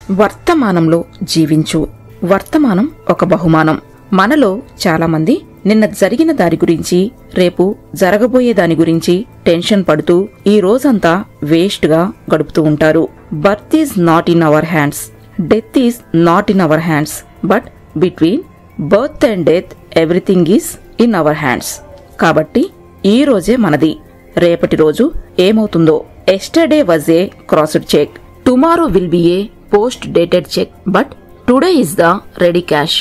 వర్తమానంలో జీవించు. వర్తమానం ఒక బహుమానం. మనలో చాలా మంది నిన్న జరిగిన దాని గురించి, రేపు జరగబోయే దాని గురించి టెన్షన్ పడుతూ ఈ రోజంతా వేస్ట్ గా గడుపుతూ ఉంటారు. Birth is not in our hands, death is not in our hands, but between birth and death everything is in our hands. కాబట్టి ఈ రోజే మనది. రేపటి రోజు ఏమవుతుందో. Yesterday was a crossed cheque, tomorrow will be a post dated cheque, but today is the ready cash.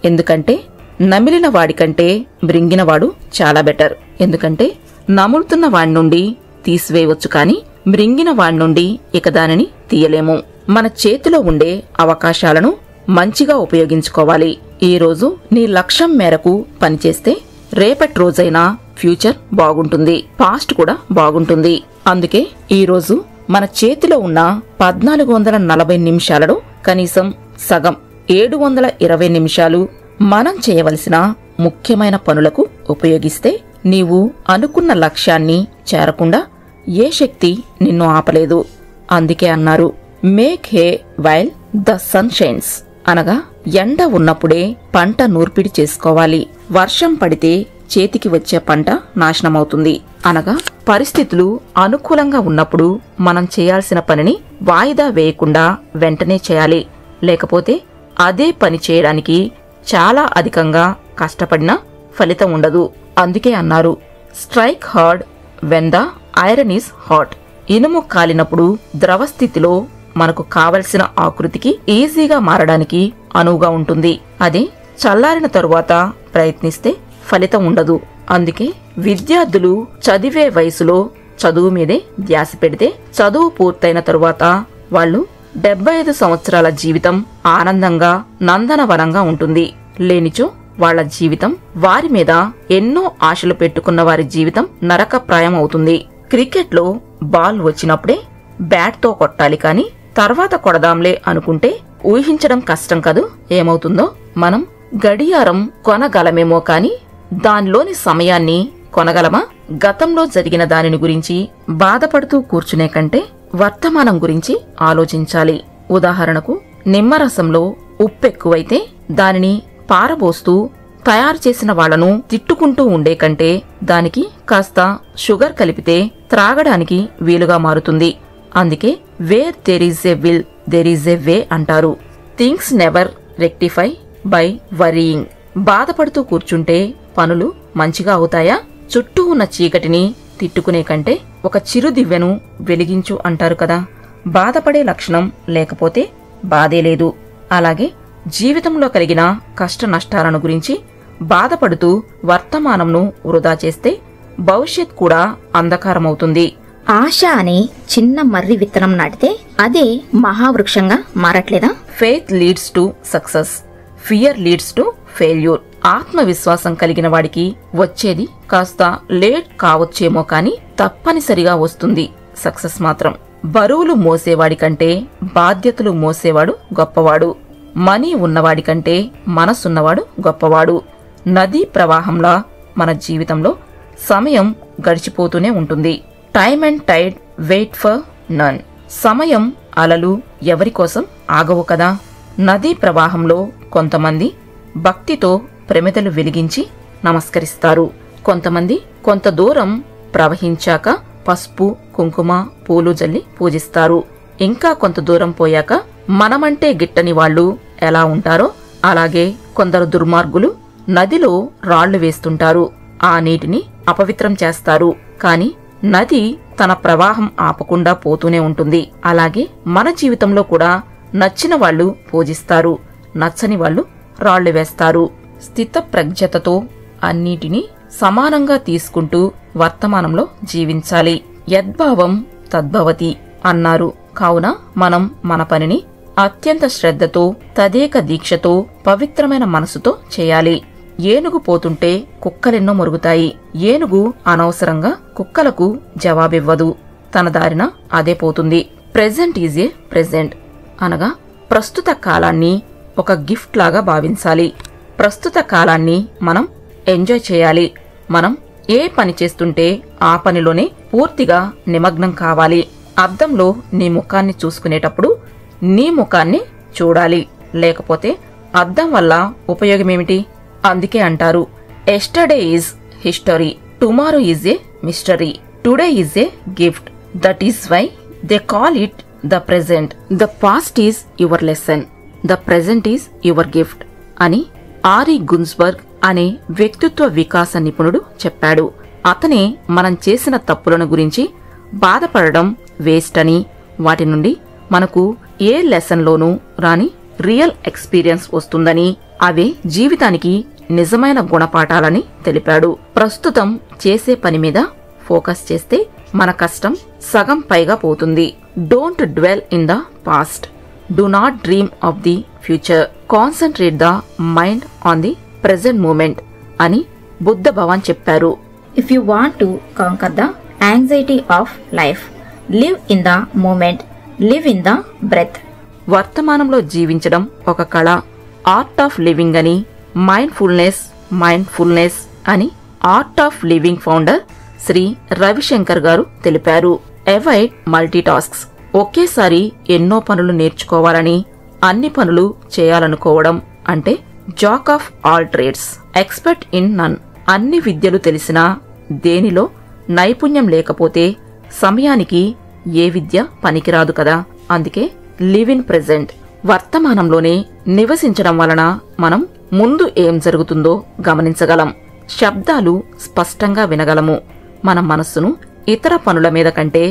ఎందుకంటే నమిలిన వాడికంటే మృంగినవాడు చాలా బెటర్. ఎందుకంటే నములుతున్న వాడి నుండి తీసివేయవచ్చు, కానీ మృంగిన వాడి నుండి ఇక దానిని తీయలేము. మన చేతిలో ఉండే అవకాశాలను మంచిగా ఉపయోగించుకోవాలి. ఈ రోజు నీ లక్ష్యం మేరకు పనిచేస్తే రేపటి రోజైనా ఫ్యూచర్ బాగుంటుంది, పాస్ట్ కూడా బాగుంటుంది. అందుకే ఈ రోజు మన చేతిలో ఉన్న 1440 నిమిషాలలో కనీసం సగం 720 నిమిషాలు మనం చేయవలసిన ముఖ్యమైన పనులకు ఉపయోగిస్తే నీవు అనుకున్న లక్ష్యాన్ని చేరకుండా ఏ శక్తి నిన్ను ఆపలేదు. అందుకే అన్నారు, make hay while the sun shines. అనగా ఎండ ఉన్నప్పుడే పంట నూర్పిడి చేసుకోవాలి. వర్షం పడితే చేతికి వచ్చే పంట నాశనమవుతుంది. అనగా పరిస్థితులు అనుకూలంగా ఉన్నప్పుడు మనం చేయాల్సిన పనిని వాయిదా వేయకుండా వెంటనే చేయాలి. లేకపోతే అదే పని చేయడానికి చాలా అధికంగా కష్టపడినా ఫలితం ఉండదు. అందుకే అన్నారు, strike hard when the iron is hot. ఇనుము కాలినప్పుడు ద్రవస్థితిలో మనకు కావలసిన ఆకృతికి ఈజీగా మారడానికి అనువుగా ఉంటుంది. అదే చల్లారిన తరువాత ప్రయత్నిస్తే ఫలితం ఉండదు. అందుకే విద్యార్థులు చదివే వయసులో చదువు మీదే ధ్యాస పెడితే చదువు పూర్తయిన తరువాత వాళ్ళు 75 సంవత్సరాల జీవితం ఆనందంగా నందనవనంగా ఉంటుంది. లేనిచో వాళ్ల జీవితం, వారి మీద ఎన్నో ఆశలు పెట్టుకున్న వారి జీవితం నరకప్రాయం అవుతుంది. క్రికెట్ లో బాల్ వచ్చినప్పుడే బ్యాట్ తో కొట్టాలి, కానీ తర్వాత కొడదాంలే అనుకుంటే ఊహించడం కష్టం కదూ ఏమవుతుందో. మనం గడియారం కొనగలమేమో కాని దానిలోని సమయాన్ని కొనగలమా? గతంలో జరిగిన దానిని గురించి బాధపడుతూ కూర్చునే కంటే వర్తమానం గురించి ఆలోచించాలి. ఉదాహరణకు నిమ్మరసంలో ఉప్పెక్కువైతే దానిని పారబోస్తూ తయారు చేసిన వాళ్లను తిట్టుకుంటూ ఉండే కంటే దానికి కాస్త షుగర్ కలిపితే త్రాగడానికి వీలుగా మారుతుంది. అందుకే where there is a will there is a way అంటారు. Things never rectify by worrying. బాధపడుతూ కూర్చుంటే పనులు మంచిగా అవుతాయా? చుట్టూ ఉన్న చీకటిని తిట్టుకునే కంటే ఒక చిరు దివ్యను వెలిగించు అంటారు కదా. బాధపడే లక్షణం లేకపోతే బాధే లేదు. అలాగే జీవితంలో కలిగిన కష్ట నష్టాలను గురించి బాధపడుతూ వర్తమానంను వృధా చేస్తే భవిష్యత్ కూడా అంధకారమవుతుంది. ఆశ అనే చిన్న మర్రి విత్తనం నాటితే అదే మహావృక్షంగా మారట్లేదా? Faith leads to success, fear leads to failure. ఆత్మవిశ్వాసం కలిగిన వాడికి వచ్చేది కాస్త లేట్ కావచ్చేమో కాని తప్పనిసరిగా వస్తుంది సక్సెస్ మాత్రం. బరువులు మోసేవాడి కంటే బాధ్యతలు మోసేవాడు గొప్పవాడు. మనీ ఉన్నవాడి కంటే మనసున్నవాడు గొప్పవాడు. నదీ ప్రవాహంలా మన జీవితంలో సమయం గడిచిపోతూనే ఉంటుంది. Time and tide wait for none. సమయం అలలు ఎవరికోసం ఆగవు కదా. నదీ ప్రవాహంలో కొంతమంది భక్తితో ప్రమిదలు వెలిగించి నమస్కరిస్తారు. కొంతమంది కొంత దూరం ప్రవహించాక పసుపు, కుంకుమ, పూలు జల్లి పూజిస్తారు. ఇంకా కొంత దూరం పోయాక మనమంటే గిట్టని వాళ్లు ఎలా ఉంటారో అలాగే కొందరు దుర్మార్గులు నదిలో రాళ్లు వేస్తుంటారు. ఆ నీటిని అపవిత్రం చేస్తారు. కాని నది తన ప్రవాహం ఆపకుండా పోతూనే ఉంటుంది. అలాగే మన జీవితంలో కూడా నచ్చిన వాళ్లు పూజిస్తారు, నచ్చని వాళ్లు రాళ్లు వేస్తారు. స్థితప్రజ్ఞతతో అన్నిటినీ సమానంగా తీసుకుంటూ వర్తమానంలో జీవించాలి. యద్భావం తద్భవతి అన్నారు. కావున మనం మన పనిని అత్యంత శ్రద్ధతో, తదేక దీక్షతో, పవిత్రమైన మనసుతో చేయాలి. ఏనుగు పోతుంటే కుక్కలెన్నో మురుగుతాయి. ఏనుగు అనవసరంగా కుక్కలకు జవాబివ్వదు. తన దారిన అదే పోతుంది. ప్రెజెంట్ ఈజ్ ఏ ప్రెజెంట్ అనగా ప్రస్తుత కాలాన్ని ఒక గిఫ్ట్ లాగా భావించాలి. ప్రస్తుత కాలాన్ని మనం ఎంజాయ్ చేయాలి. మనం ఏ పని చేస్తుంటే ఆ పనిలోనే పూర్తిగా నిమగ్నం కావాలి. అద్దంలో నీ ముఖాన్ని చూసుకునేటప్పుడు నీ ముఖాన్ని చూడాలి, లేకపోతే అద్దం వల్ల ఉపయోగమేమిటి? అందుకే అంటారు, yesterday is history, tomorrow is a mystery, today is a gift. That is why they call it the present. The past is your lesson, the present is your gift అని ఆరి గున్స్బర్గ్ అనే వ్యక్తిత్వ వికాస నిపుణుడు చెప్పాడు. అతనే మనం చేసిన తప్పులను గురించి బాధపడడం వేస్ట్ అని, వాటి నుండి మనకు ఏ లెసన్లోనూ రాని రియల్ ఎక్స్పీరియన్స్ వస్తుందని, అవే జీవితానికి నిజమైన గుణపాఠాలని తెలిపాడు. ప్రస్తుతం చేసే పని మీద ఫోకస్ చేస్తే మన కష్టం సగం పైగా పోతుంది. Don't dwell in the past, do not dream of the future, concentrate the mind on the present moment అని బుద్ధ భగవాన్ చెప్పారు. If you want to conquer the anxiety of life, live in the moment, live in the breath. వర్తమానంలో జీవించడం ఒక కళ, art of living అని mindfulness అని art of living founder Shri Ravishankar గారు తెలిపారు. అవాయిడ్ మల్టీటాస్క్స్, ఒకేసారి ఎన్నో పనులు నేర్చుకోవాలని, అన్ని పనులు చేయాలనుకోవడం అంటే jack of all trades, expert in none. అన్ని విద్యలు తెలిసినా దేనిలో నైపుణ్యం లేకపోతే సమయానికి ఏ విద్య పనికిరాదు కదా. అందుకే లివ్ ఇన్ ప్రెజెంట్, వర్తమానంలోనే నివసించడం వలన మనం ముందు ఏం జరుగుతుందో గమనించగలం, శబ్దాలు స్పష్టంగా వినగలము, మన మనస్సును ఇతర పనుల మీద కంటే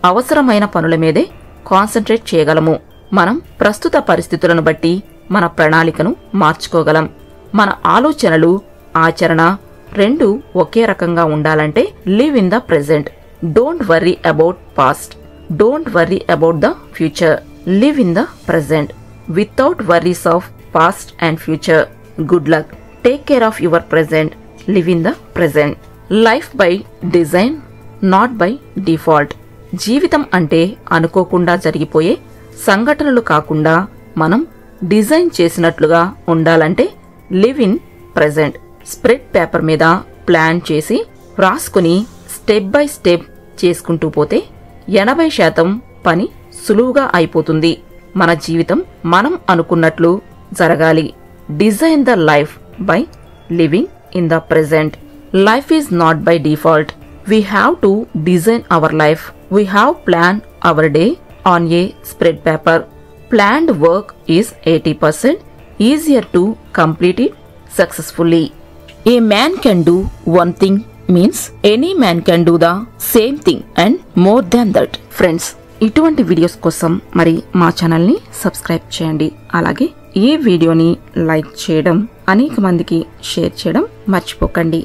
అవసరమైన పనుల మీదే కాన్సంట్రేట్ చేయగలము. మనం ప్రస్తుత పరిస్థితులను బట్టి మన ప్రణాళికను మార్చుకోగలం. మన ఆలోచనలు, ఆచరణ రెండు ఒకే రకంగా ఉండాలంటే live in the present. Don't worry about past, don't worry about the future, live in the present without worries of past and future. Good luck, take care of your present, live in the present. Life by design, not by default. జీవితం అంటే అనుకోకుండా జరిగిపోయే సంఘటనలు కాకుండా మనం design చేసినట్లుగా ఉండాలంటే live in present. Spread paper మీద plan చేసి వ్రాసుకుని స్టెప్ బై స్టెప్ చేసుకుంటూ పోతే 80% పని సులువుగా అయిపోతుంది. మన జీవితం మనం అనుకున్నట్లు జరగాలి. Design the life by living in the present. Life is not by default. We have to design our life. We have planned our day on a spread paper. Planned work is 80% easier to complete it successfully. A man can do one thing means any man can do the same thing and more than that. Friends, ఇటువంటి videos కోసం మరి మా ఛానల్ని subscribe చేయండి. అలాగే ఈ వీడియోని like చేయడం, అనేక మందికి షేర్ చేయడం మర్చిపోకండి.